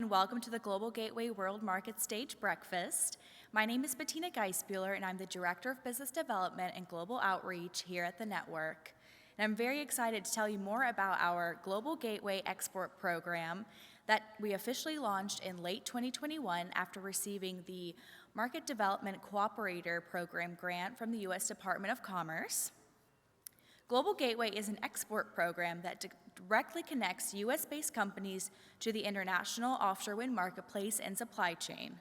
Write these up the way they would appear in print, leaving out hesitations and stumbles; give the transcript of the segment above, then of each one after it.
and welcome to the Global Gateway World Market Stage Breakfast. My name is Bettina Geisbuehler, and I'm the Director of Business Development and Global Outreach here at the network. And I'm very excited to tell you more about our Global Gateway Export Program that we officially launched in late 2021 after receiving the Market Development Cooperator Program grant from the U.S. Department of Commerce. Global Gateway is an export program that directly connects U.S.-based companies to the international offshore wind marketplace and supply chain.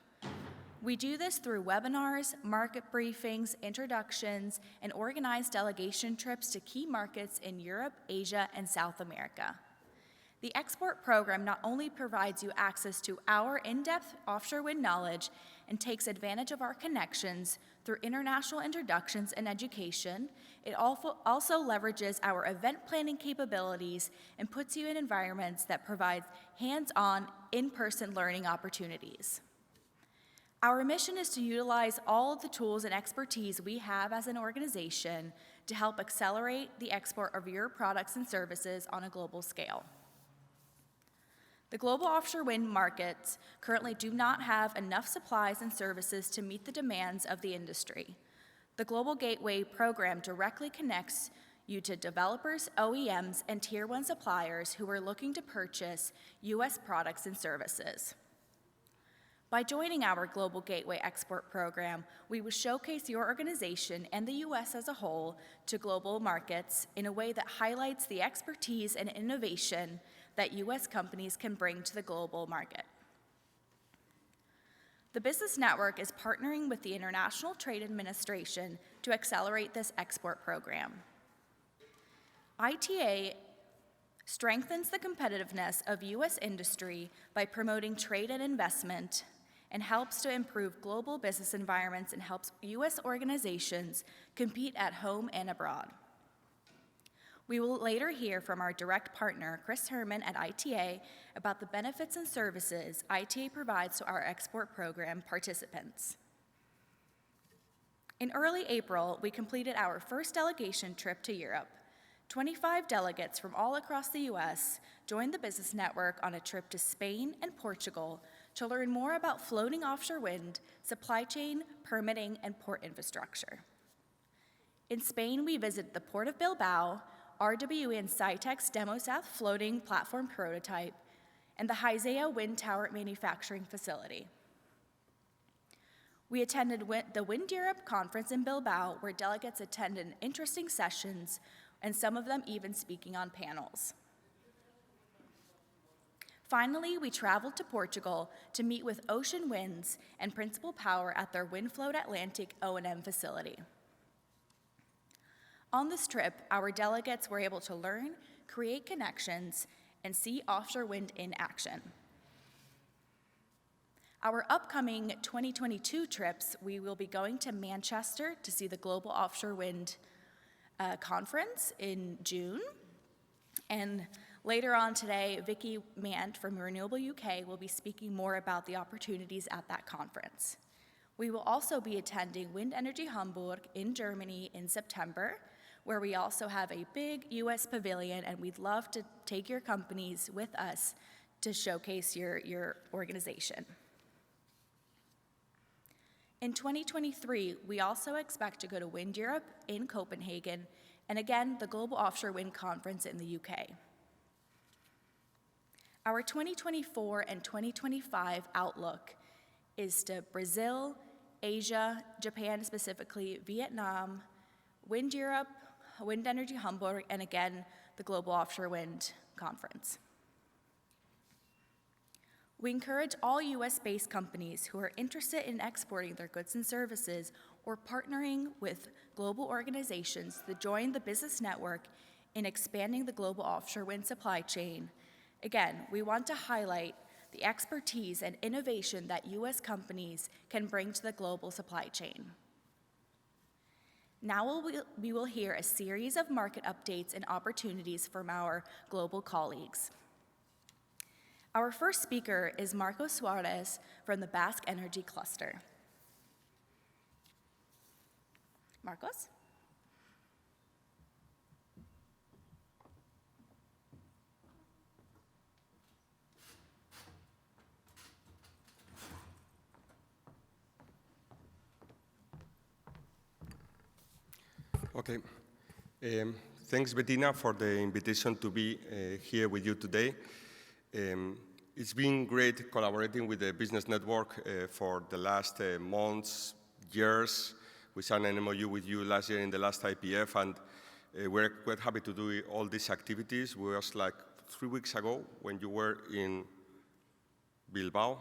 We do this through webinars, market briefings, introductions, and organized delegation trips to key markets in Europe, Asia, and South America. The export program not only provides you access to our in-depth offshore wind knowledge and takes advantage of our connections through international introductions and education, it also leverages our event planning capabilities and puts you in environments that provide hands-on, in-person learning opportunities. Our mission is to utilize all of the tools and expertise we have as an organization to help accelerate the export of your products and services on a global scale. The global offshore wind markets currently do not have enough supplies and services to meet the demands of the industry. The Global Gateway program directly connects you to developers, OEMs, and Tier 1 suppliers who are looking to purchase U.S. products and services. By joining our Global Gateway Export Program, we will showcase your organization and the U.S. as a whole to global markets in a way that highlights the expertise and innovation that U.S. companies can bring to the global market. The Business Network is partnering with the International Trade Administration to accelerate this export program. ITA strengthens the competitiveness of U.S. industry by promoting trade and investment and helps to improve global business environments and helps U.S. organizations compete at home and abroad. We will later hear from our direct partner, Chris Herman at ITA, about the benefits and services ITA provides to our export program participants. In early April, we completed our first delegation trip to Europe. 25 delegates from all across the U.S. joined the Business Network on a trip to Spain and Portugal to learn more about floating offshore wind, supply chain, permitting, and port infrastructure. In Spain, we visited the Port of Bilbao, RWE and Scitec's Demo South floating platform prototype, and the Haizea wind tower manufacturing facility. We attended the Wind Europe conference in Bilbao, where delegates attended interesting sessions, and some of them even speaking on panels. Finally, we traveled to Portugal to meet with Ocean Winds and Principal Power at their Windfloat Atlantic O&M facility. On this trip, our delegates were able to learn, create connections, and see offshore wind in action. Our upcoming 2022 trips, we will be going to Manchester to see the Global Offshore Wind Conference in June. And later on today, Vicky Mant from Renewable UK will be speaking more about the opportunities at that conference. We will also be attending WindEnergy Hamburg in Germany in September, where we also have a big U.S. pavilion, and we'd love to take your companies with us to showcase your organization. In 2023, we also expect to go to Wind Europe in Copenhagen, and again, the Global Offshore Wind Conference in the UK. Our 2024 and 2025 outlook is to Brazil, Asia, Japan specifically, Vietnam, Wind Europe, WindEnergy Hamburg, and again, the Global Offshore Wind Conference. We encourage all US-based companies who are interested in exporting their goods and services or partnering with global organizations to join the Business Network in expanding the global offshore wind supply chain. Again, we want to highlight the expertise and innovation that US companies can bring to the global supply chain. Now we will hear a series of market updates and opportunities from our global colleagues. Our first speaker is Marcos Suarez from the Basque Energy Cluster. Marcos? Okay. Thanks, Bettina, for the invitation to be here with you today. It's been great collaborating with the Business Network for the last months, years. We signed an MOU with you last year in the last IPF, and we're quite happy to do all these activities. We was like 3 weeks ago when you were in Bilbao.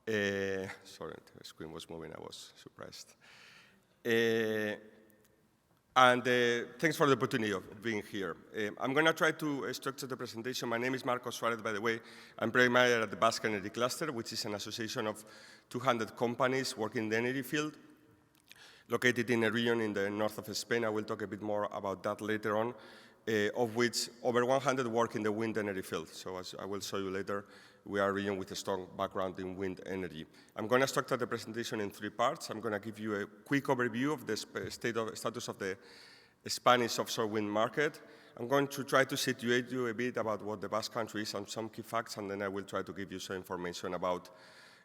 Sorry, the screen was moving, I was surprised. Thanks for the opportunity of being here. I'm going to try to structure the presentation. My name is Marcos Suarez, by the way. I'm project manager at the Basque Energy Cluster, which is an association of 200 companies working in the energy field, located in a region in the north of Spain. I will talk a bit more about that later on, of which over 100 work in the wind energy field. So as I will show you later, we are a region with a strong background in wind energy. I'm going to structure the presentation in 3 parts. I'm going to give you a quick overview of the status of the Spanish offshore wind market. I'm going to try to situate you a bit about what the Basque Country is and some key facts, and then I will try to give you some information about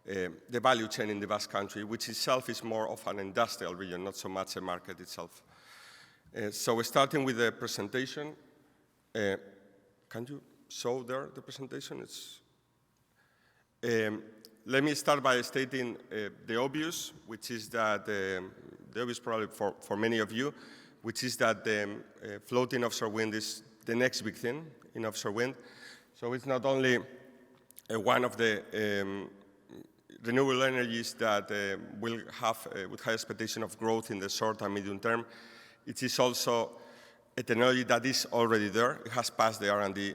the value chain in the Basque Country, which itself is more of an industrial region, not so much a market itself. So starting with the presentation, can you show there the presentation? Let me start by stating the obvious, which is that, the obvious probably for many of you, which is that floating offshore wind is the next big thing in offshore wind. So it's not only one of the renewable energies that will have with high expectation of growth in the short and medium term. It is also a technology that is already there. It has passed the R&D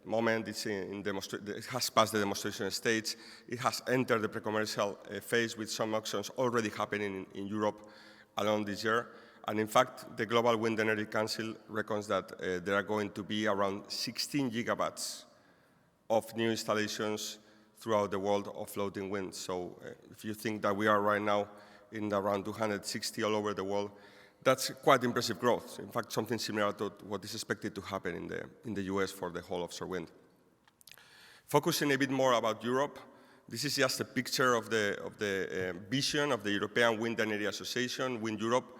moment. It has passed the demonstration stage. It has entered the pre-commercial phase with some auctions already happening in Europe along this year. And in fact, the Global Wind Energy Council reckons that there are going to be around 16 gigawatts of new installations throughout the world of floating wind. So if you think that we are right now in around 260 all over the world, that's quite impressive growth. In fact, something similar to what is expected to happen in the US for the whole offshore wind. Focusing a bit more about Europe, this is just a picture of the vision of the European Wind Energy Association, Wind Europe,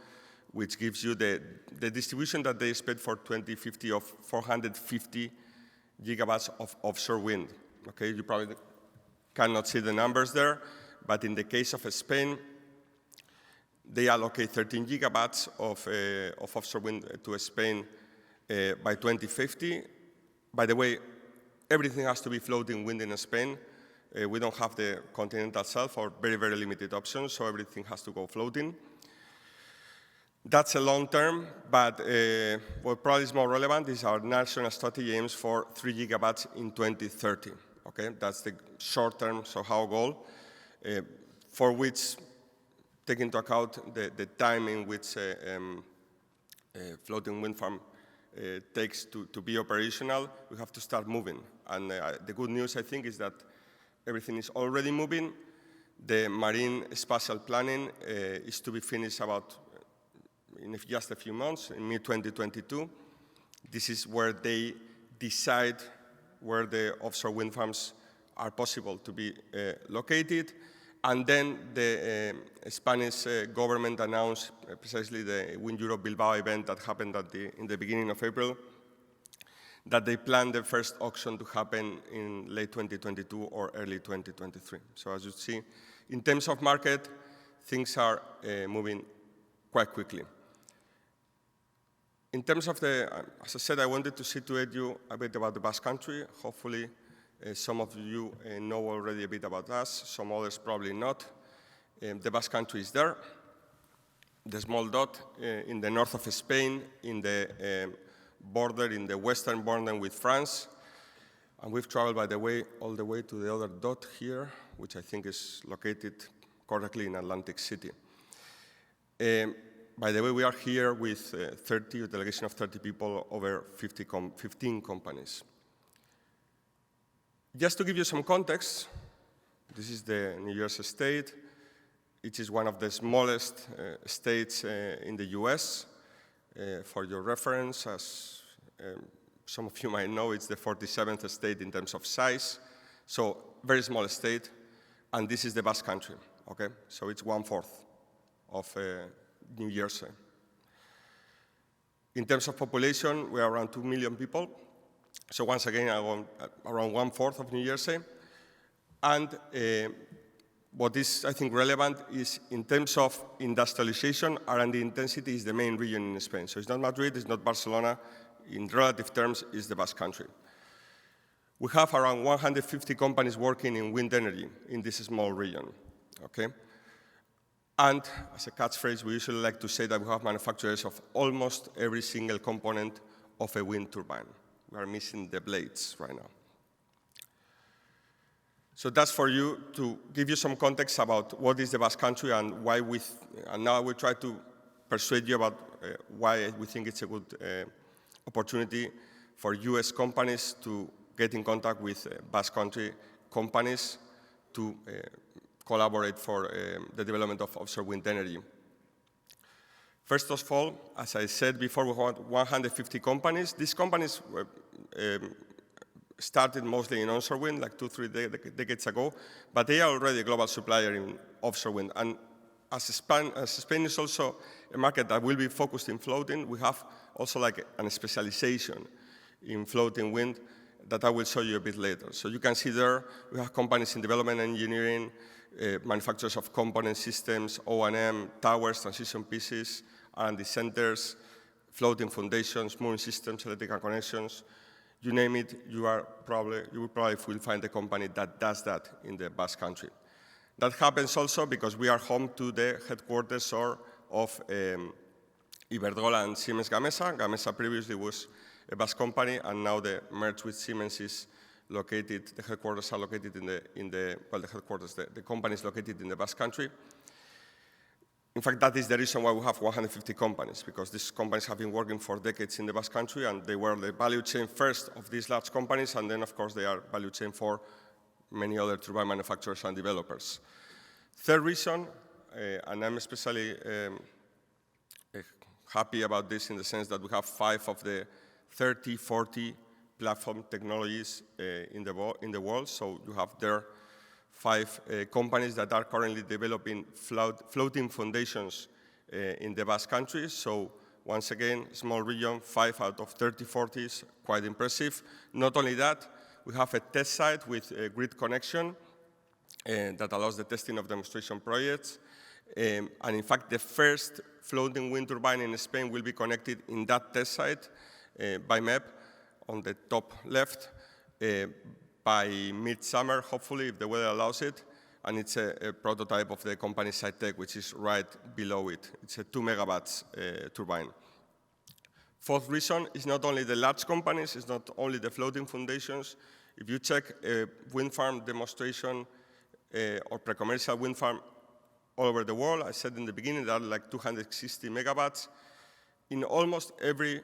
which gives you the distribution that they expect for 2050 of 450 gigawatts of offshore wind. Okay, you probably cannot see the numbers there, but in the case of Spain, they allocate 13 gigawatts of offshore wind to Spain by 2050. By the way, everything has to be floating wind in Spain. We don't have the continental shelf or very, very limited options, so everything has to go floating. That's a long term, but what probably is more relevant is our national strategy aims for 3 gigawatts in 2030. Okay, that's the short term, so how goal, for which take into account the time in which floating wind farm takes to be operational. We have to start moving. And the good news, I think, is that everything is already moving. The marine spatial planning is to be finished in just a few months, in mid-2022. This is where they decide where the offshore wind farms are possible to be located. And then the Spanish government announced precisely the Wind Europe Bilbao event that happened in the beginning of April, that they plan the first auction to happen in late 2022 or early 2023. So as you see, in terms of market, things are moving quite quickly. In terms of as I said, I wanted to situate you a bit about the Basque Country. Hopefully, some of you know already a bit about us, some others probably not. The Basque Country is there. The small dot in the north of Spain, in the border, in the western border with France. And we've traveled, by the way, all the way to the other dot here, which I think is located correctly in Atlantic City. By the way, we are here with a delegation of 30 people, over 15 companies. Just to give you some context, this is the New Jersey state. It is one of the smallest states in the US. For your reference, as some of you might know, it's the 47th state in terms of size. So very small state, and this is the Basque Country, okay? So it's 1/4 of New Jersey. In terms of population, we are around 2 million people. So once again, around 1/4 of New Jersey. And what is, I think, relevant is in terms of industrialization, R&D intensity is the main region in Spain. So it's not Madrid, it's not Barcelona. In relative terms, it's the Basque Country. We have around 150 companies working in wind energy in this small region, okay? And as a catchphrase, we usually like to say that we have manufacturers of almost every single component of a wind turbine. We are missing the blades right now. So that's for you to give you some context about what is the Basque Country and why and now I will try to persuade you about why we think it's a good opportunity for US companies to get in contact with Basque Country companies to collaborate for the development of offshore wind energy. First of all, as I said before, we have 150 companies. These companies were, started mostly in onshore wind, like 2-3 decades ago, but they are already a global supplier in offshore wind. And as Spain is also a market that will be focused in floating, we have also like a specialization in floating wind that I will show you a bit later. So you can see there, we have companies in development engineering, manufacturers of component systems, O&M, towers, transition pieces, R&D centers, floating foundations, mooring systems, electrical connections. You name it, you will probably find a company that does that in the Basque Country. That happens also because we are home to the headquarters of Iberdrola and Siemens Gamesa. Gamesa previously was a Basque company, and now the merge with Siemens is located, the headquarters are located the company is located in the Basque Country. In fact, that is the reason why we have 150 companies, because these companies have been working for decades in the Basque Country, and they were the value chain first of these large companies, and then, of course, they are value chain for many other turbine manufacturers and developers. Third reason, and I'm especially happy about this in the sense that we have 5 of the 30, 40 platform technologies in the world. So you have there 5 companies that are currently developing floating foundations in the Basque Country. So once again, small region, 5 out of 30, 40 is quite impressive. Not only that, we have a test site with a grid connection that allows the testing of demonstration projects. And in fact, the first floating wind turbine in Spain will be connected in that test site by MEP on the top left by mid-summer, hopefully, if the weather allows it. And it's a prototype of the company SciTech, which is right below it. It's a 2 megawatts turbine. Fourth reason is not only the large companies, it's not only the floating foundations. If you check a wind farm demonstration or pre-commercial wind farm all over the world, I said in the beginning there are like 260 megawatts. In almost every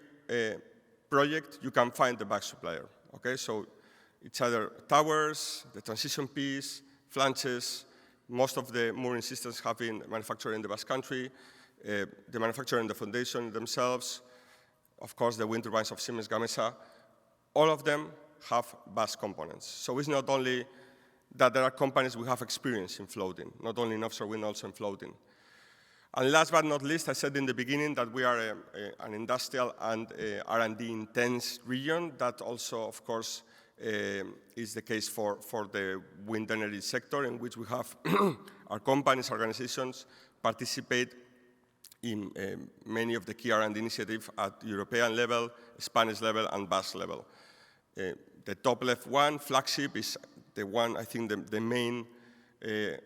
project, you can find the back supplier. Okay, so it's either towers, the transition piece, flanges. Most of the mooring systems have been manufactured in the Basque Country. The manufacturer and the foundation themselves, of course, the wind turbines of Siemens Gamesa, all of them have Basque components. So it's not only that there are companies we have experience in floating, not only in offshore wind, also in floating. And last but not least, I said in the beginning that we are an industrial and R&D intense region. That also, of course, is the case for the wind energy sector, in which we have our companies, organizations participate in many of the key R&D initiatives at European level, Spanish level, and Basque level. The top left one, flagship, is the one, I think, the main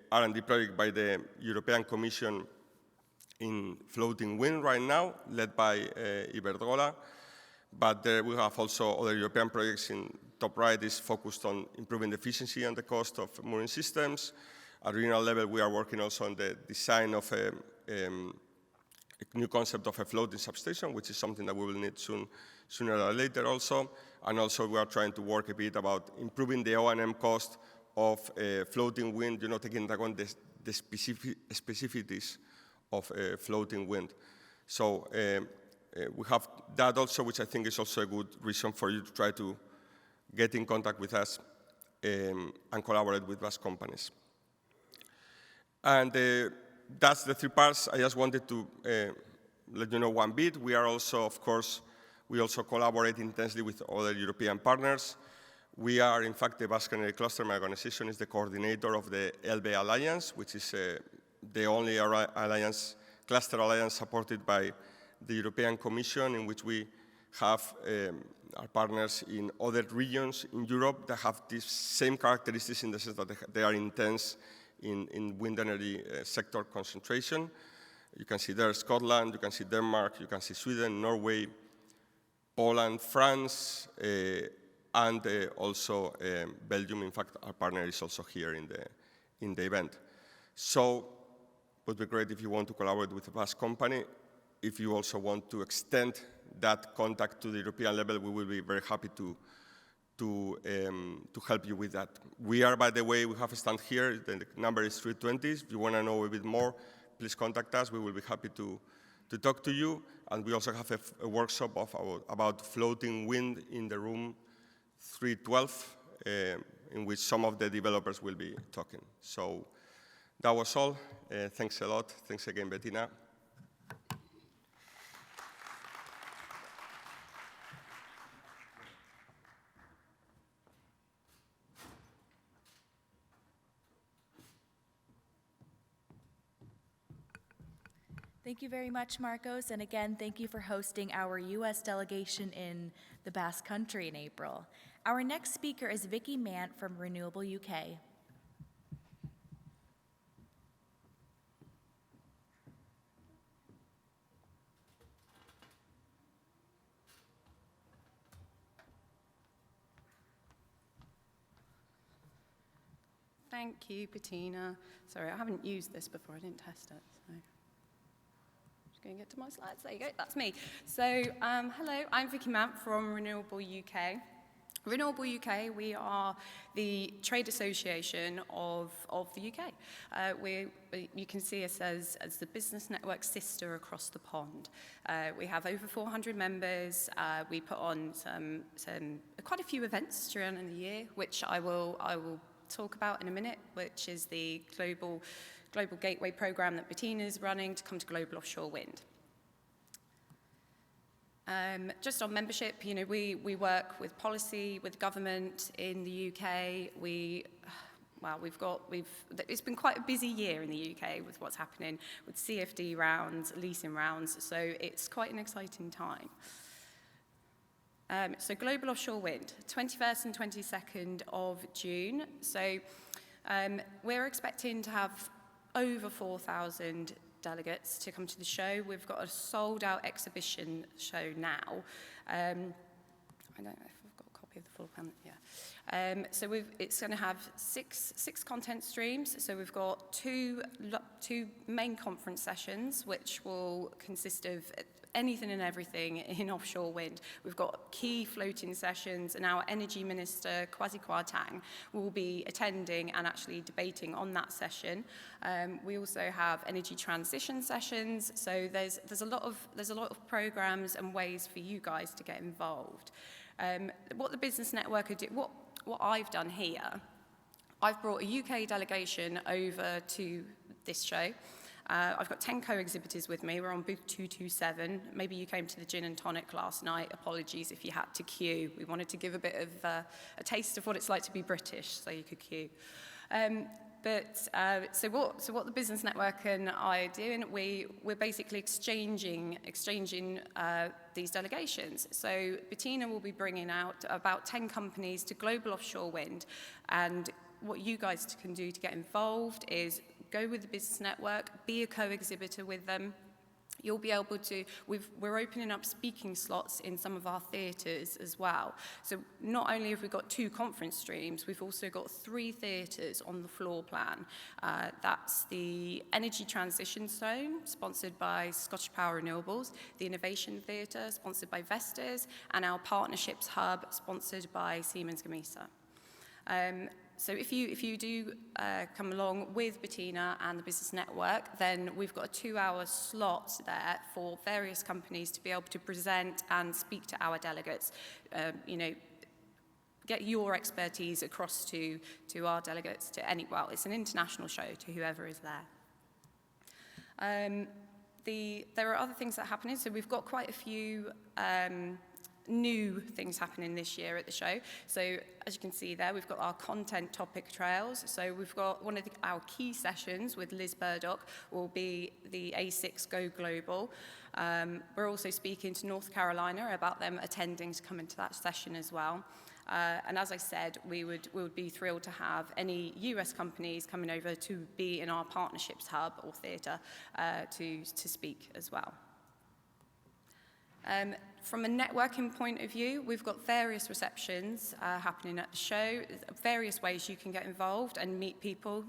R&D project by the European Commission in floating wind right now, led by Iberdrola. But there we have also other European projects. In top right is focused on improving the efficiency and the cost of mooring systems. At regional level, we are working also on the design of a new concept of a floating substation, which is something that we will need sooner or later also. And also we are trying to work a bit about improving the O&M cost of floating wind, taking into account the specificities of floating wind. So we have that also, which I think is also a good reason for you to try to get in contact with us and collaborate with Basque companies. And that's the 3 parts. I just wanted to let you know one bit, we are also, of course, we also collaborate intensely with other European partners. We are, in fact, the Basque Energy Cluster, my organization, is the coordinator of the ELBE Alliance, which is the only alliance, cluster alliance supported by the European Commission, in which we have our partners in other regions in Europe that have these same characteristics in the sense that they are intense in wind energy sector concentration. You can see there Scotland, you can see Denmark, you can see Sweden, Norway, Poland, France, and also Belgium. In fact, our partner is also here in the event. So it would be great if you want to collaborate with a Basque company. If you also want to extend that contact to the European level, we will be very happy to help you with that. We are, by the way, we have a stand here. The number is 320. If you want to know a bit more, please contact us. We will be happy to talk to you. And we also have a workshop about floating wind in the room 312, in which some of the developers will be talking. So that was all. Thanks a lot. Thanks again, Bettina. Thank you very much, Marcos. And again, thank you for hosting our U.S. delegation in the Basque Country in April. Our next speaker is Vicky Mant from Renewable UK. Thank you, Bettina. Sorry, I haven't used this before. I didn't test it. So. Going to get to my slides. There you go. That's me. So, hello, I'm Vicky Mant from Renewable UK. Renewable UK, we are the trade association of the UK. You can see us as the business network sister across the pond. We have over 400 members. We put on quite a few events during the year, which I will talk about in a minute, which is the Global Gateway program that Bettina is running to come to Global Offshore Wind. Just on membership, we work with policy, with government in the UK. It's been quite a busy year in the UK with what's happening with CFD rounds, leasing rounds, so it's quite an exciting time. So Global Offshore Wind, 21st and 22nd of June. So we're expecting to have over 4,000 delegates to come to the show. We've got a sold-out exhibition show now. I don't know if I've got a copy of the full panel. Yeah. So it's going to have six content streams. So we've got two main conference sessions, which will consist of anything and everything in offshore wind. We've got key floating sessions, and our Energy Minister, Kwasi Kwarteng, will be attending and actually debating on that session. We also have energy transition sessions, so there's a lot of programs and ways for you guys to get involved. What the Business Network are doing, what I've done here, I've brought a UK delegation over to this show. I've got 10 co-exhibitors with me. We're on booth 227. Maybe you came to the gin and tonic last night. Apologies if you had to queue. We wanted to give a bit of a taste of what it's like to be British, so you could queue. So what the Business Network and I are doing, we're basically exchanging these delegations. So Bettina will be bringing out about 10 companies to Global Offshore Wind, and what you guys can do to get involved is go with the Business Network, be a co-exhibitor with them. You'll be able to, we're opening up speaking slots in some of our theatres as well. So not only have we got 2 conference streams, we've also got 3 theatres on the floor plan. That's the Energy Transition Zone, sponsored by Scottish Power Renewables, the Innovation Theatre, sponsored by Vestas, and our Partnerships Hub, sponsored by Siemens Gamesa. So if you do come along with Bettina and the Business Network, then we've got a 2-hour slot there for various companies to be able to present and speak to our delegates. Get your expertise across to our delegates, it's an international show, to whoever is there. there are other things that are happening. So we've got quite a few new things happening this year at the show. So as you can see there, we've got our content topic trails. So we've got one of our key sessions with Liz Burdock will be the A6 Go Global. We're also speaking to North Carolina about them attending to come into that session as well. And as I said, we would be thrilled to have any US companies coming over to be in our partnerships hub or theatre to speak as well. From a networking point of view, we've got various receptions happening at the show, various ways you can get involved and meet people.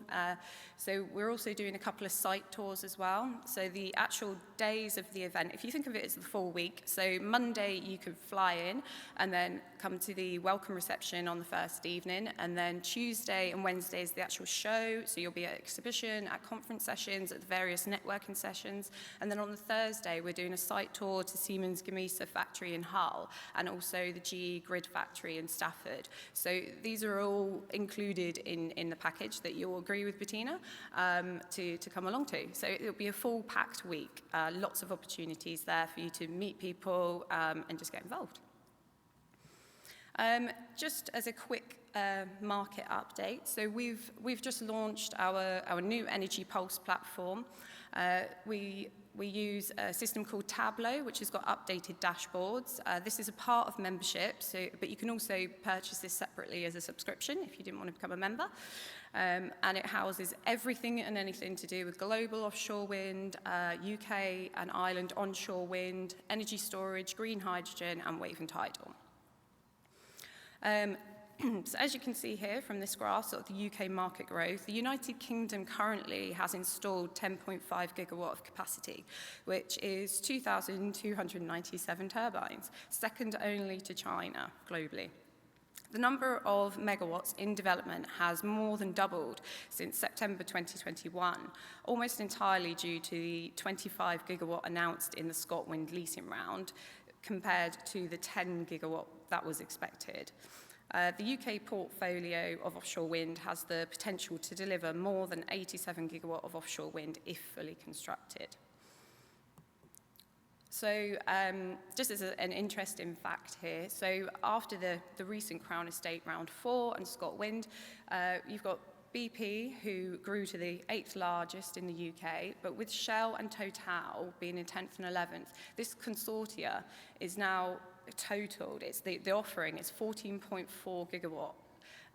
So we're also doing a couple of site tours as well. So the actual days of the event, if you think of it as the full week, so Monday you could fly in and then come to the welcome reception on the first evening, and then Tuesday and Wednesday is the actual show, so you'll be at exhibition, at conference sessions, at the various networking sessions, and then on the Thursday we're doing a site tour to Siemens Gamesa factory in Hull, and also the GE Grid factory in Stafford. So these are all included in the package that you'll agree with Bettina to come along to. So it'll be a full packed week, lots of opportunities there for you to meet people and just get involved. Just as a quick market update, so we've just launched our new Energy Pulse platform. We use a system called Tableau, which has got updated dashboards. This is a part of membership, but you can also purchase this separately as a subscription if you didn't want to become a member. And it houses everything and anything to do with global offshore wind, UK and Ireland onshore wind, energy storage, green hydrogen, and wave and tidal. So as you can see here from this graph, sort of the UK market growth, the United Kingdom currently has installed 10.5 gigawatt of capacity, which is 2,297 turbines, second only to China globally. The number of megawatts in development has more than doubled since September 2021, almost entirely due to the 25 gigawatt announced in the ScotWind leasing round, compared to the 10 gigawatt that was expected. The UK portfolio of offshore wind has the potential to deliver more than 87 gigawatt of offshore wind if fully constructed. So just as an interesting fact here, so after the recent Crown Estate Round 4 and ScotWind, you've got BP, who grew to the 8th largest in the UK, but with Shell and Total being in 10th and 11th, this consortia is now totaled, it's the offering is 14.4 gigawatt,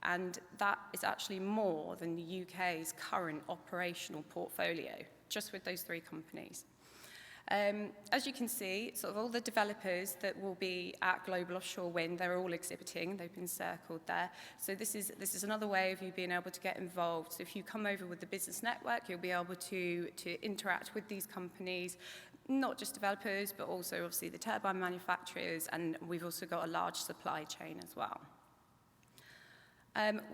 and that is actually more than the UK's current operational portfolio, just with those three companies. As you can see, sort of all the developers that will be at Global Offshore Wind, they're all exhibiting, they've been circled there. So this is another way of you being able to get involved. So if you come over with the business network, you'll be able to interact with these companies, not just developers, but also obviously the turbine manufacturers, and we've also got a large supply chain as well.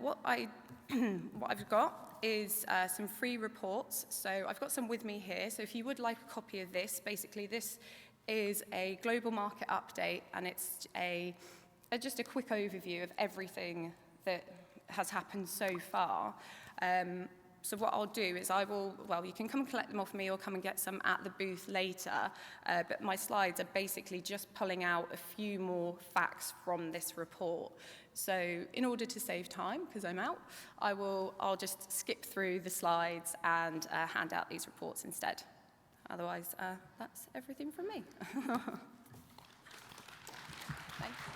What I've got is some free reports. So I've got some with me here. So if you would like a copy of this, basically this is a global market update, and it's just a quick overview of everything that has happened so far. So what I'll do is you can come and collect them off me or come and get some at the booth later, but my slides are basically just pulling out a few more facts from this report. So in order to save time, because I'm out, I'll just skip through the slides and hand out these reports instead. Otherwise, that's everything from me. Thank you.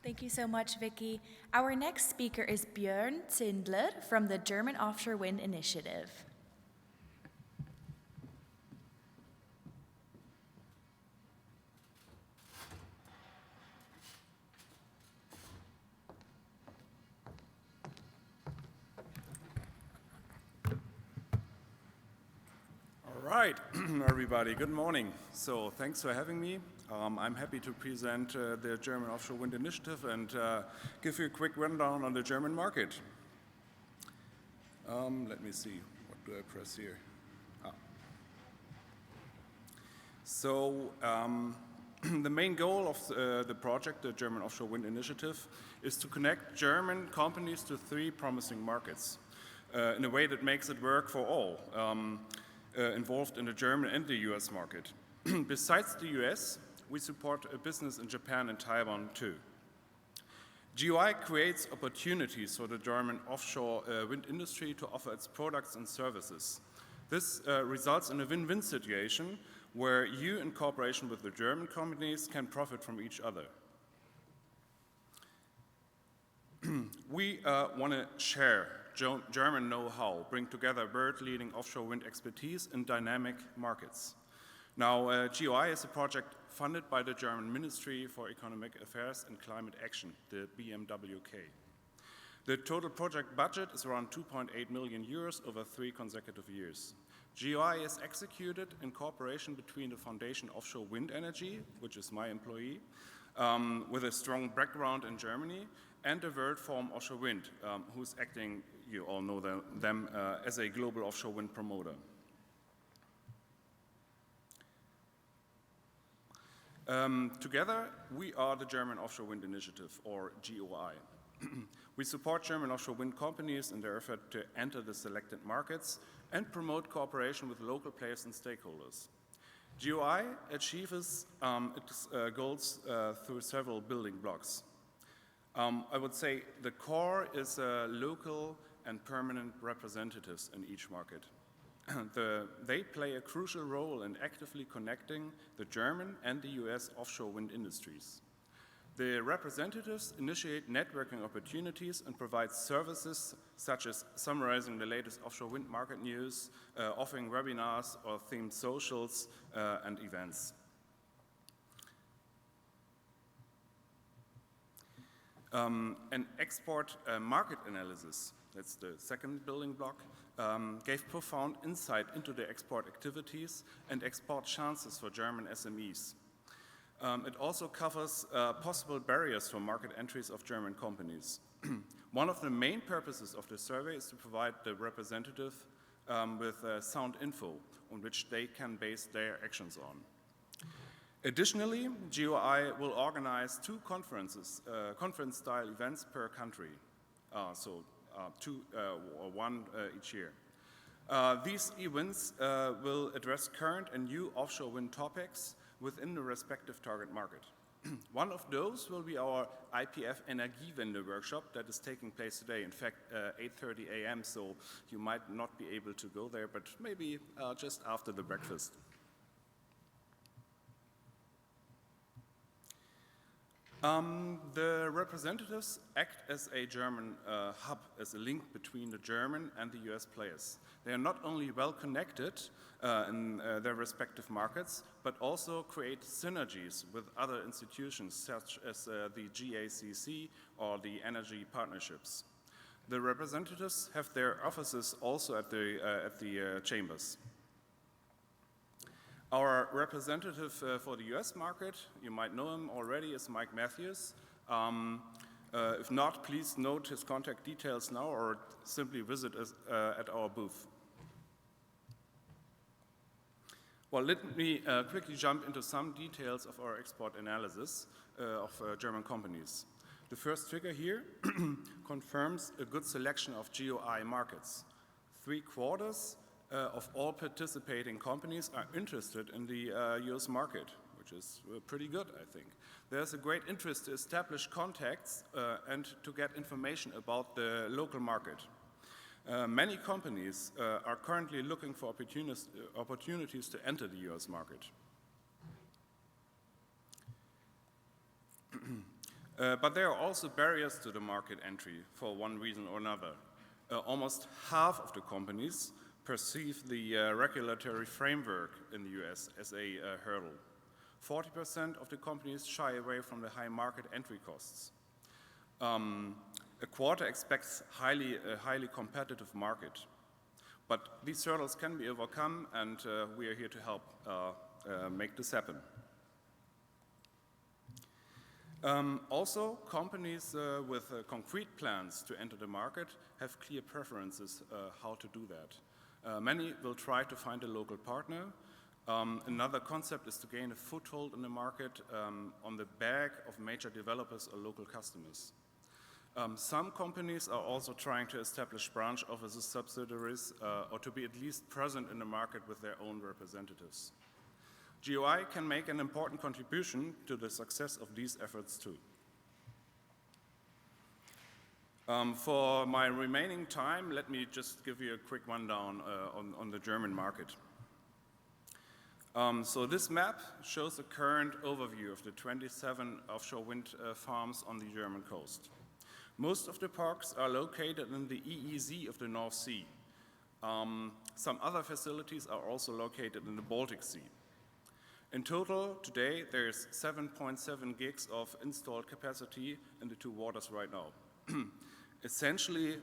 Thank you so much, Vicky. Our next speaker is Björn Zindler from the German Offshore Wind Initiative. All right, everybody, good morning. So thanks for having me. I'm happy to present the German Offshore Wind Initiative and give you a quick rundown on the German market. Let me see, what do I press here? So The main goal of the project, the German Offshore Wind Initiative, is to connect German companies to 3 promising markets in a way that makes it work for all involved in the German and the US market. Besides the US, we support a business in Japan and Taiwan too. GOI creates opportunities for the German offshore wind industry to offer its products and services. This results in a win-win situation where you, in cooperation with the German companies, can profit from each other. We want to share German know-how, bring together world-leading offshore wind expertise in dynamic markets. Now, GOI is a project funded by the German Ministry for Economic Affairs and Climate Action, the BMWK. The total project budget is around 2.8 million euros over 3 consecutive years. GOI is executed in cooperation between the Foundation Offshore Wind Energy, which is my employee, with a strong background in Germany, and the World Forum Offshore Wind, who's acting, you all know them, as a global offshore wind promoter. Together, we are the German Offshore Wind Initiative, or GOI. We support German offshore wind companies in their effort to enter the selected markets and promote cooperation with local players and stakeholders. GOI achieves its goals through several building blocks. I would say the core is local and permanent representatives in each market. They play a crucial role in actively connecting the German and the US offshore wind industries. The representatives initiate networking opportunities and provide services such as summarizing the latest offshore wind market news, offering webinars or themed socials and events. An export market analysis, that's the second building block, gave profound insight into the export activities and export chances for German SMEs. It also covers possible barriers for market entries of German companies. One of the main purposes of the survey is to provide the representative with sound info on which they can base their actions on. Additionally, GOI will organize 2 conference-style events per country, one each year. These events will address current and new offshore wind topics within the respective target market. One of those will be our IPF Energiewende workshop that is taking place today, in fact, 8:30 a.m., so you might not be able to go there, but maybe just after the breakfast. The representatives act as a German hub, as a link between the German and the US players. They are not only well connected in their respective markets, but also create synergies with other institutions such as the GACC or the energy partnerships. The representatives have their offices also at the chambers. Our representative for the US market, you might know him already, is Mike Matthews. If not, please note his contact details now or simply visit us at our booth. Well, let me quickly jump into some details of our export analysis of German companies. The first figure here confirms a good selection of GOI markets. 3/4 of all participating companies are interested in the US market, which is pretty good, I think. There's a great interest to establish contacts and to get information about the local market. Many companies are currently looking for opportunities to enter the US market. But there are also barriers to the market entry for one reason or another. Almost half of the companies perceive the regulatory framework in the US as a hurdle. 40% of the companies shy away from the high market entry costs. A quarter expects a highly competitive market. But these hurdles can be overcome, and we are here to help make this happen. Also, companies with concrete plans to enter the market have clear preferences how to do that. Many will try to find a local partner, Another concept is to gain a foothold in the market on the back of major developers or local customers. Some companies are also trying to establish branch offices, subsidiaries, or to be at least present in the market with their own representatives. GOI can make an important contribution to the success of these efforts too. For my remaining time, let me just give you a quick rundown on the German market. So this map shows the current overview of the 27 offshore wind farms on the German coast. Most of the parks are located in the EEZ of the North Sea. Some other facilities are also located in the Baltic Sea. In total, today, there's 7.7 gigs of installed capacity in the two waters right now. Essentially,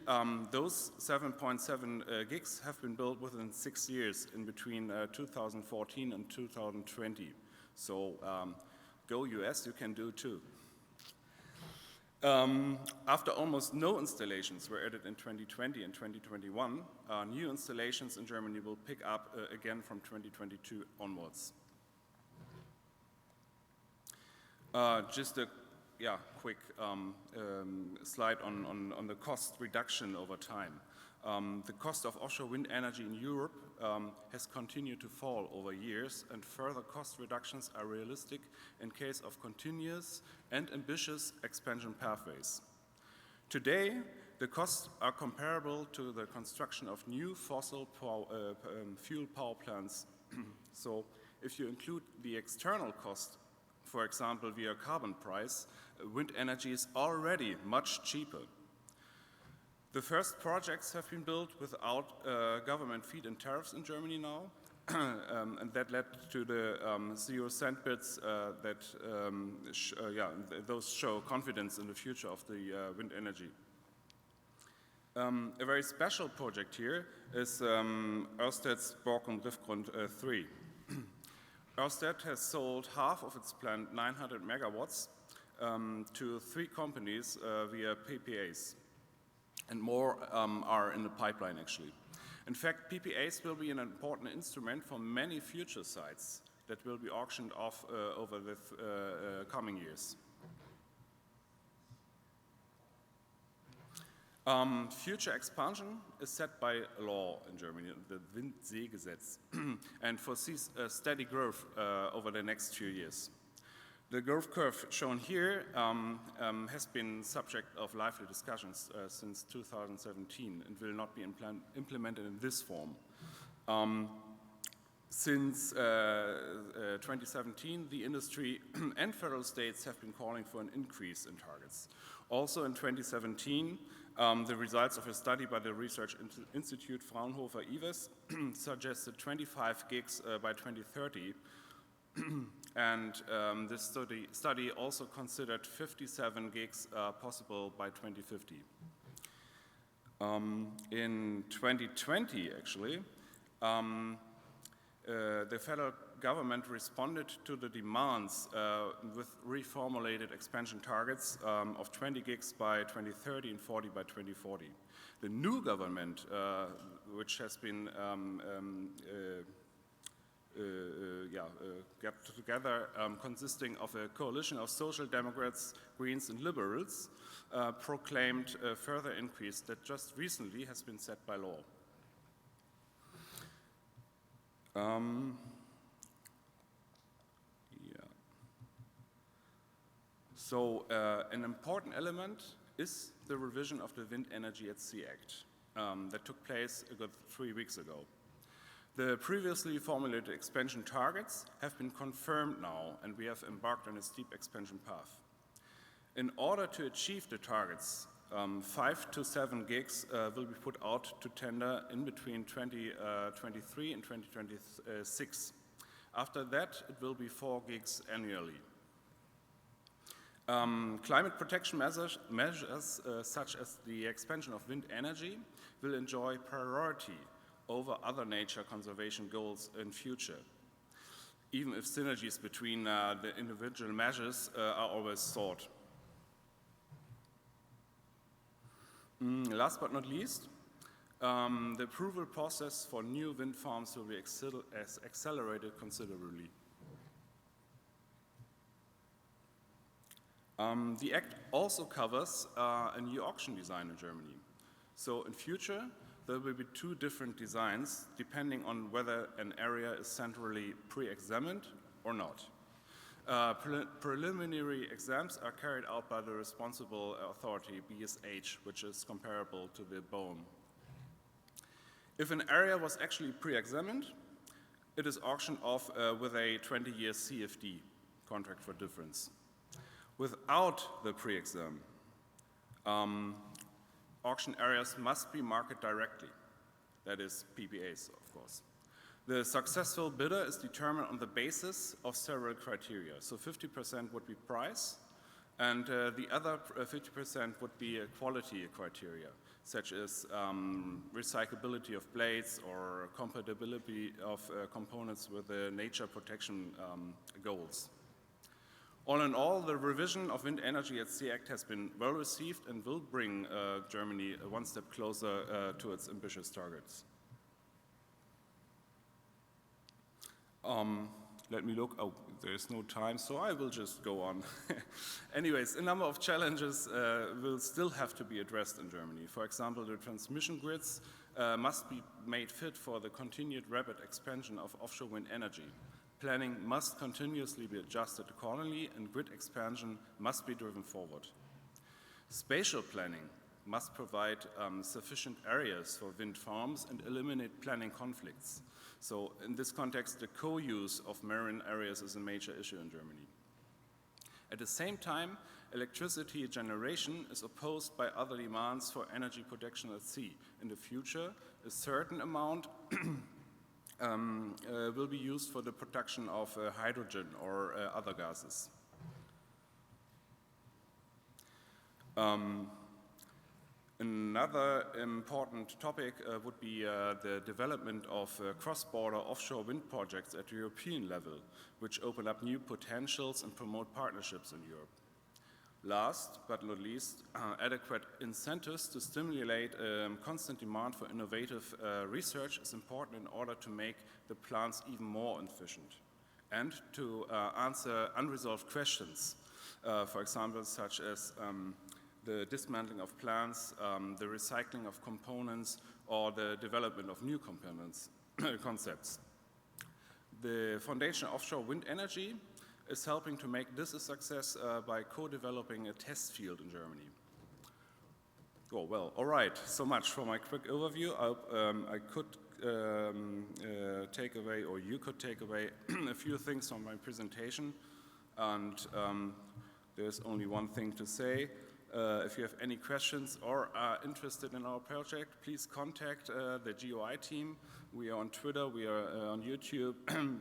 those 7.7 gigs have been built within 6 years in between 2014 and 2020. So go US, you can do too. After almost no installations were added in 2020 and 2021, new installations in Germany will pick up again from 2022 onwards. Just a quick slide on the cost reduction over time. The cost of offshore wind energy in Europe has continued to fall over years, and further cost reductions are realistic in case of continuous and ambitious expansion pathways. Today, the costs are comparable to the construction of new fossil fuel power plants. So if you include the external cost, for example, via carbon price, wind energy is already much cheaper. The first projects have been built without government feed-in tariffs in Germany now, and that led to the 0-cent bids those show confidence in the future of the wind energy. A very special project here is Ørsted's Borkum Riffgrund 3. Ørsted has sold half of its planned 900 megawatts to 3 companies via PPAs, and more are in the pipeline actually. In fact, PPAs will be an important instrument for many future sites that will be auctioned off over the coming years. Future expansion is set by law in Germany, the Windseegesetz, and foresees a steady growth over the next few years. The growth curve shown here has been subject of lively discussions since 2017 and will not be implemented in this form. Since 2017, the industry and federal states have been calling for an increase in targets. Also in 2017, the results of a study by the Research Institute Fraunhofer-Iwes suggested 25 gigs by 2030, and this study also considered 57 gigs possible by 2050. In 2020, actually, the federal government responded to the demands with reformulated expansion targets of 20 gigs by 2030 and 40 by 2040. The new government, which has been got together, consisting of a coalition of Social Democrats, Greens and Liberals, proclaimed a further increase that just recently has been set by law. So an important element is the revision of the Wind Energy at Sea Act that took place a good 3 weeks ago. The previously formulated expansion targets have been confirmed now, and we have embarked on a steep expansion path. In order to achieve the targets, 5 to 7 gigs will be put out to tender in between 2023 and 2026. After that, it will be 4 gigs annually. Climate protection measures such as the expansion of wind energy will enjoy priority over other nature conservation goals in future, even if synergies between the individual measures are always sought. Last but not least, The approval process for new wind farms will be accelerated considerably. The Act also covers a new auction design in Germany. So in future, there will be two different designs depending on whether an area is centrally pre-examined or not. Preliminary exams are carried out by the responsible authority, BSH, which is comparable to the BOEM. If an area was actually pre-examined, it is auctioned off with a 20-year CFD, contract for difference. Without the pre-exam, auction areas must be marketed directly, that is PPAs, of course. The successful bidder is determined on the basis of several criteria. So 50% would be price, and the other 50% would be quality criteria, such as recyclability of blades or compatibility of components with the nature protection goals. All in all, the revision of wind energy at sea Act has been well received and will bring Germany one step closer to its ambitious targets. Let me look. Oh, there's no time, so I will just go on. Anyways, a number of challenges will still have to be addressed in Germany. For example, the transmission grids must be made fit for the continued rapid expansion of offshore wind energy. Planning must continuously be adjusted accordingly, and grid expansion must be driven forward. Spatial planning must provide sufficient areas for wind farms and eliminate planning conflicts. So in this context, the co-use of marine areas is a major issue in Germany. At the same time, electricity generation is opposed by other demands for energy production at sea. In the future, a certain amount will be used for the production of hydrogen or other gases. Another important topic would be the development of cross-border offshore wind projects at the European level, which open up new potentials and promote partnerships in Europe. Last but not least, adequate incentives to stimulate constant demand for innovative research is important in order to make the plants even more efficient and to answer unresolved questions, for example, such as the dismantling of plants, the recycling of components, or the development of new components concepts. The Foundation Offshore Wind Energy is helping to make this a success by co-developing a test field in Germany. Oh, well, all right, so much for my quick overview. I could take away, or you could take away, a few things from my presentation, and there's only one thing to say. If you have any questions or are interested in our project, please contact the GOI team. We are on Twitter, we are on YouTube,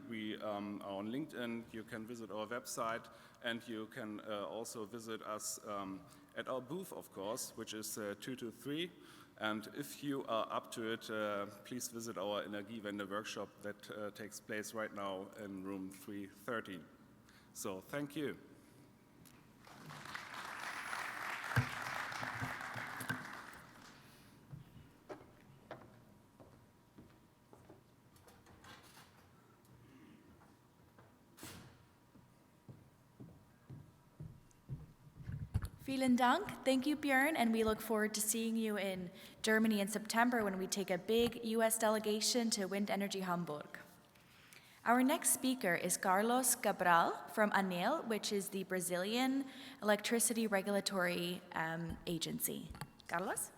we are on LinkedIn. You can visit our website, and you can also visit us at our booth, of course, which is 223. And if you are up to it, please visit our Energiewende workshop that takes place right now in room 313. So thank you. Vielen Dank. Thank you, Björn, and we look forward to seeing you in Germany in September when we take a big U.S. delegation to Wind Energy Hamburg. Our next speaker is Carlos Cabral from ANEEL, which is the Brazilian electricity regulatory agency. Carlos?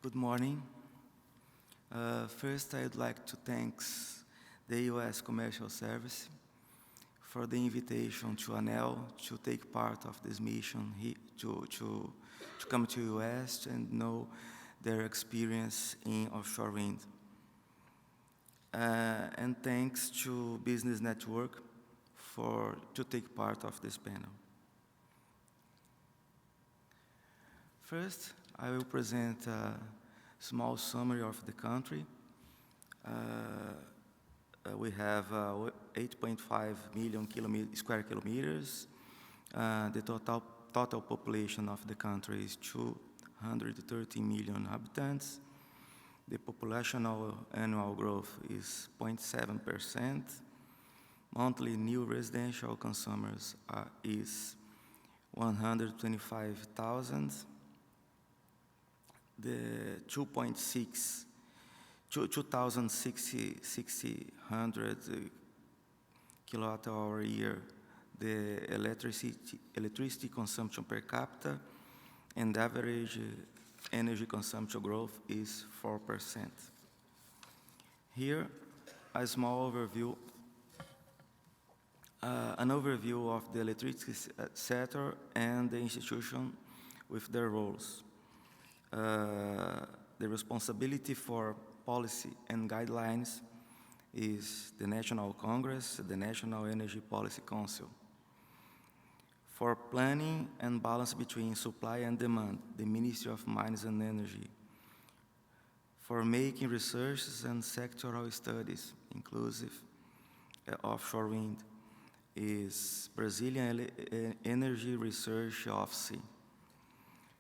Good morning. First, I'd like to thank the U.S. Commercial Service for the invitation to ANEEL to take part of this mission, to come to U.S. and know their experience in offshore wind. and thanks to Business Network to take part of this panel. First, I will present a small summary of the country. We have 8.5 million square kilometers. The total population of the country is 230 million inhabitants. The populational annual growth is 0.7%. Monthly new residential consumers is 125,000. The 2,600 kilowatt hour a year, the electricity consumption per capita, and average energy consumption growth is 4%. Here, a small overview, an overview of the electricity sector and the institution with their roles. The responsibility for policy and guidelines is the National Congress, the National Energy Policy Council. For planning and balance between supply and demand, the Ministry of Mines and Energy. For making researches and sectoral studies, inclusive offshore wind, is Brazilian Energy Research Office,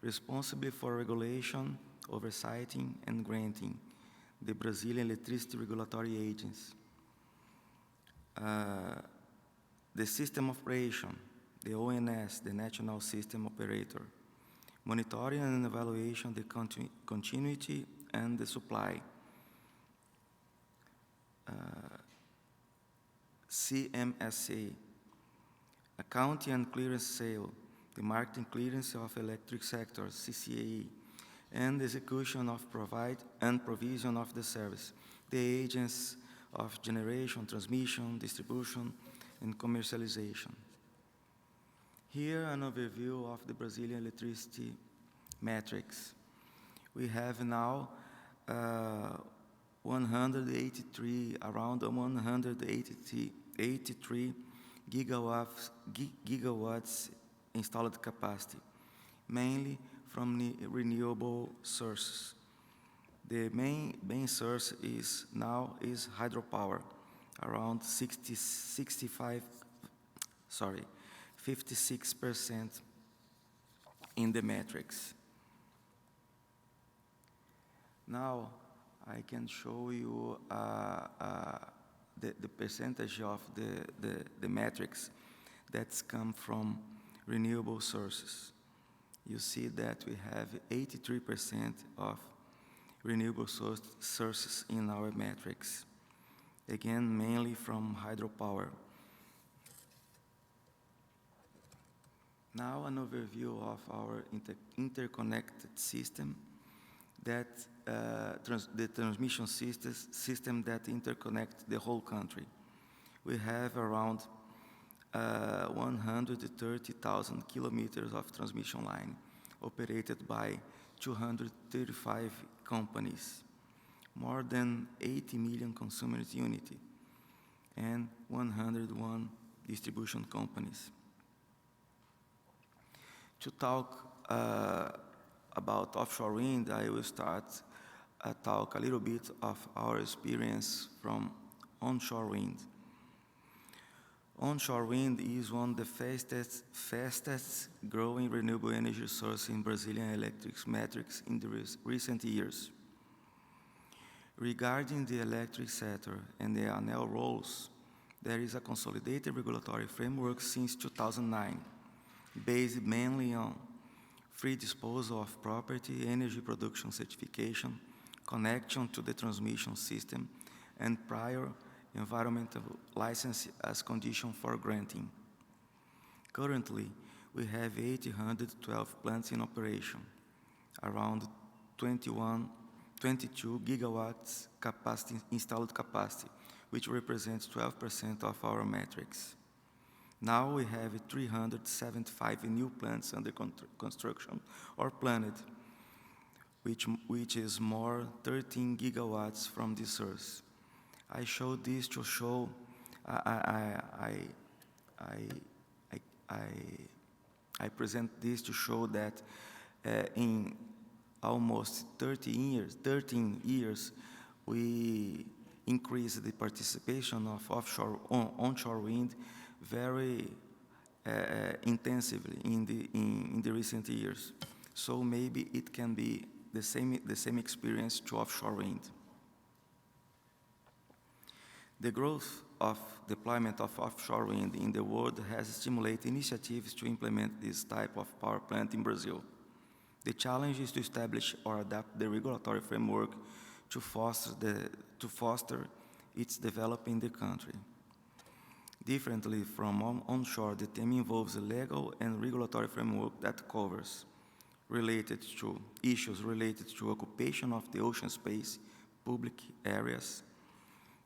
responsible for regulation, oversighting, and granting, the Brazilian Electricity Regulatory Agency. The system operation, the ONS, the National System Operator, monitoring and evaluation the continuity and the supply. CMSA, accounting and clearance sale, the marketing clearance of electric sector, CCAE, and the execution of provide and provision of the service, the agents of generation, transmission, distribution, and commercialization. Here, an overview of the Brazilian electricity metrics. We have now around 183 gigawatts installed capacity, mainly from renewable sources. The main source is hydropower, around 56% in the metrics. Now I can show you the percentage of the metrics that's come from renewable sources. You see that we have 83% of renewable sources in our metrics. Again, mainly from hydropower. Now an overview of our interconnected system, that the transmission system that interconnects the whole country. We have around 130,000 kilometers of transmission line operated by 235 companies, more than 80 million consumer units, and 101 distribution companies. To talk about offshore wind, I will talk a little bit of our experience from onshore wind. Onshore wind is one of the fastest growing renewable energy source in Brazilian electric metrics in the recent years. Regarding the electric sector and the ANEEL roles, there is a consolidated regulatory framework since 2009, based mainly on free disposal of property, energy production certification, connection to the transmission system, and prior environmental license as condition for granting. Currently, we have 812 plants in operation, around 22 gigawatts installed capacity, which represents 12% of our metrics. Now we have 375 new plants under construction or planned, which is more 13 gigawatts from this source. I showed this to show, I present this to show that in almost 13 years, we increased the participation of onshore wind very intensively in the recent years. So maybe it can be the same experience to offshore wind. The growth of deployment of offshore wind in the world has stimulated initiatives to implement this type of power plant in Brazil. The challenge is to establish or adapt the regulatory framework to foster its development in the country. Differently from onshore, the theme involves a legal and regulatory framework that covers issues related to occupation of the ocean space, public areas,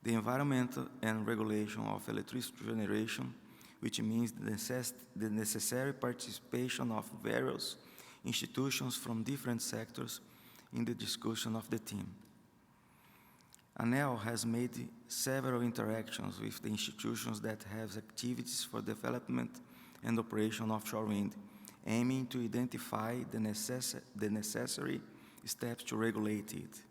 the environmental and regulation of electricity generation, which means the necessary participation of various institutions from different sectors in the discussion of the theme. ANEEL has made several interactions with the institutions that have activities for development and operation of offshore wind, aiming to identify the necessary steps to regulate it.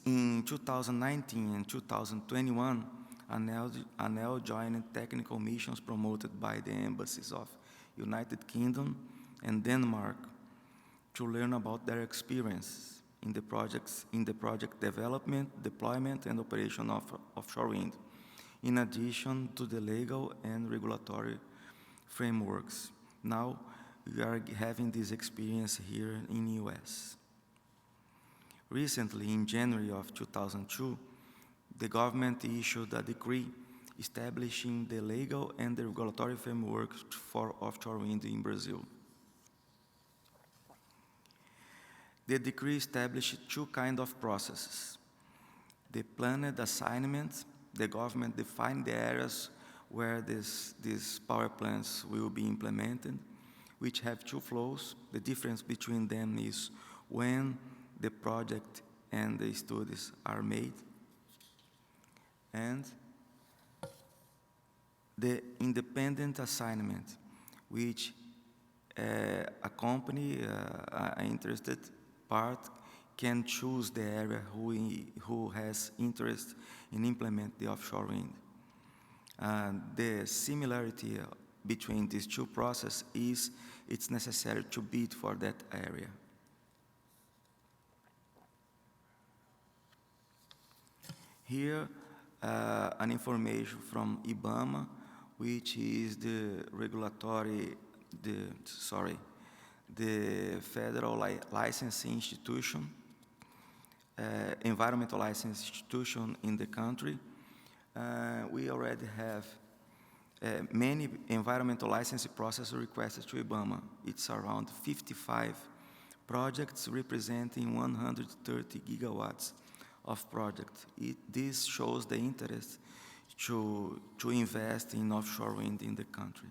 In 2019 and 2021, ANEEL joined technical missions promoted by the embassies of United Kingdom and Denmark to learn about their experience in the project development, deployment, and operation of offshore wind, in addition to the legal and regulatory frameworks. Now, we are having this experience here in the US. Recently, in January of 2002, the government issued a decree establishing the legal and the regulatory framework for offshore wind in Brazil. The decree established two kinds of processes. The planned assignment, the government defined the areas where these power plants will be implemented, which have two flows. The difference between them is when the project and the studies are made, and the independent assignment, which a company, an interested part, can choose the area who has interest in implement the offshore wind. The similarity between these two processes is it's necessary to bid for that area. Here, an information from IBAMA, which is the federal licensing institution, environmental license institution in the country. We already have many environmental licensing process requests to IBAMA. It's around 55 projects representing 130 gigawatts of projects. This shows the interest to invest in offshore wind in the country.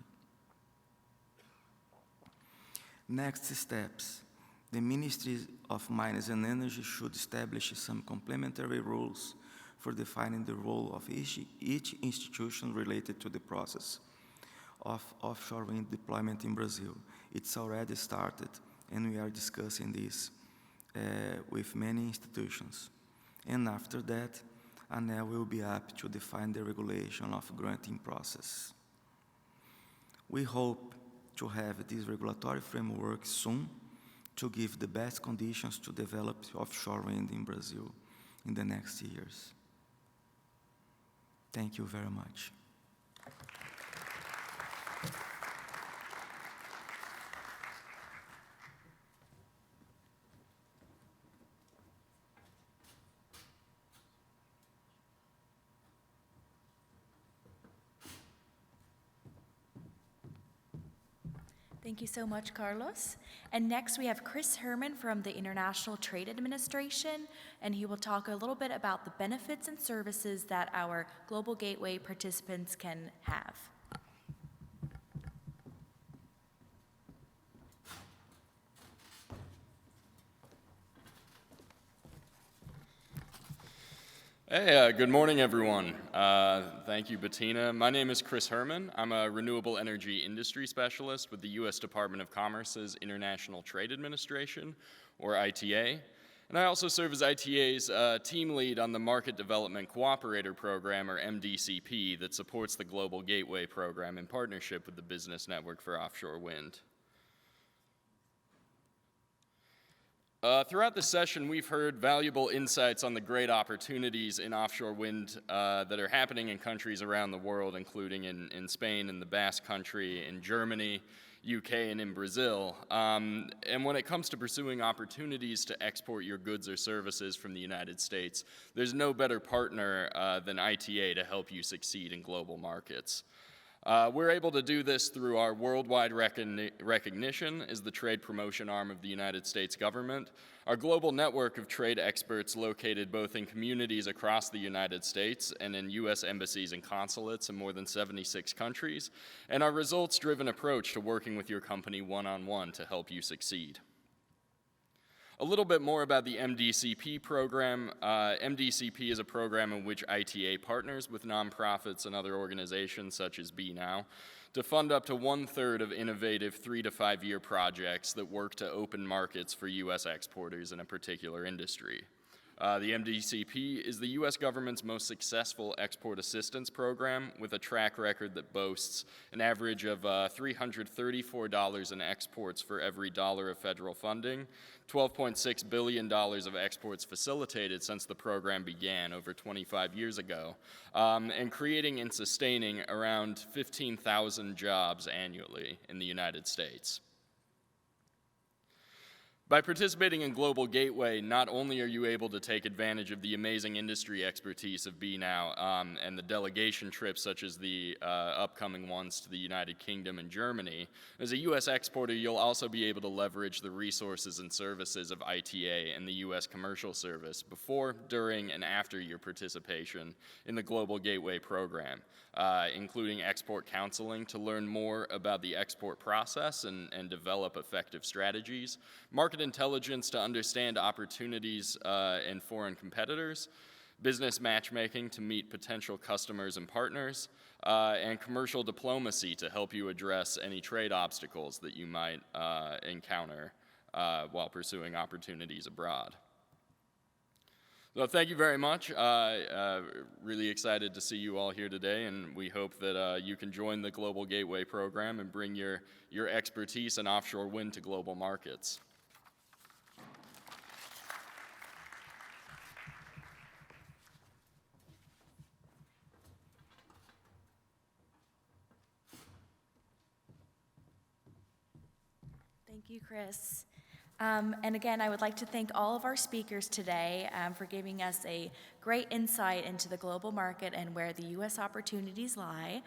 Next steps. The Ministry of Mines and Energy should establish some complementary rules for defining the role of each institution related to the process of offshore wind deployment in Brazil. It's already started, and we are discussing this with many institutions. And after that, ANEEL will be up to define the regulation of granting process. We hope to have this regulatory framework soon to give the best conditions to develop offshore wind in Brazil in the next years. Thank you very much. Thank you so much, Carlos. And next we have Chris Herman from the International Trade Administration, and he will talk a little bit about the benefits and services that our Global Gateway participants can have. Hey, good morning, everyone. Thank you, Bettina. My name is Chris Herman. I'm a renewable energy industry specialist with the U.S. Department of Commerce's International Trade Administration, or ITA. And I also serve as ITA's team lead on the Market Development Cooperator Program, or MDCP, that supports the Global Gateway Program in partnership with the Business Network for Offshore Wind. Throughout this session, we've heard valuable insights on the great opportunities in offshore wind that are happening in countries around the world, including in Spain, in the Basque Country, in Germany, UK, and in Brazil. And when it comes to pursuing opportunities to export your goods or services from the United States, there's no better partner than ITA to help you succeed in global markets. We're able to do this through our worldwide recognition as the trade promotion arm of the United States government, our global network of trade experts located both in communities across the United States and in U.S. embassies and consulates in more than 76 countries, and our results-driven approach to working with your company one-on-one to help you succeed. A little bit more about the MDCP program. MDCP is a program in which ITA partners with nonprofits and other organizations such as BNow to fund up to 1/3 of innovative 3 to 5 year projects that work to open markets for U.S. exporters in a particular industry. The MDCP is the U.S. government's most successful export assistance program with a track record that boasts an average of $334 in exports for every dollar of federal funding, $12.6 billion of exports facilitated since the program began over 25 years ago, and creating and sustaining around 15,000 jobs annually in the United States. By participating in Global Gateway, not only are you able to take advantage of the amazing industry expertise of BNow and the delegation trips such as the upcoming ones to the United Kingdom and Germany, as a U.S. exporter, you'll also be able to leverage the resources and services of ITA and the U.S. Commercial Service before, during, and after your participation in the Global Gateway program, including export counseling to learn more about the export process and develop effective strategies, market intelligence to understand opportunities in foreign competitors, business matchmaking to meet potential customers and partners, and commercial diplomacy to help you address any trade obstacles that you might encounter while pursuing opportunities abroad. So thank you very much. Really excited to see you all here today, and we hope that you can join the Global Gateway program and bring your expertise in offshore wind to global markets. Thank you, Chris. And again, I would like to thank all of our speakers today for giving us a great insight into the global market and where the U.S. opportunities lie.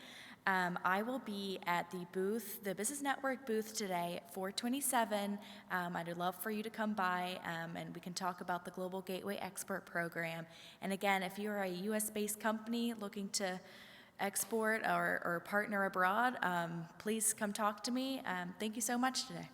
I will be at the Business Network booth today at 427. I'd love for you to come by and we can talk about the Global Gateway Expert Program. And again, if you're a U.S.-based company looking to export or partner abroad, please come talk to me. Thank you so much today.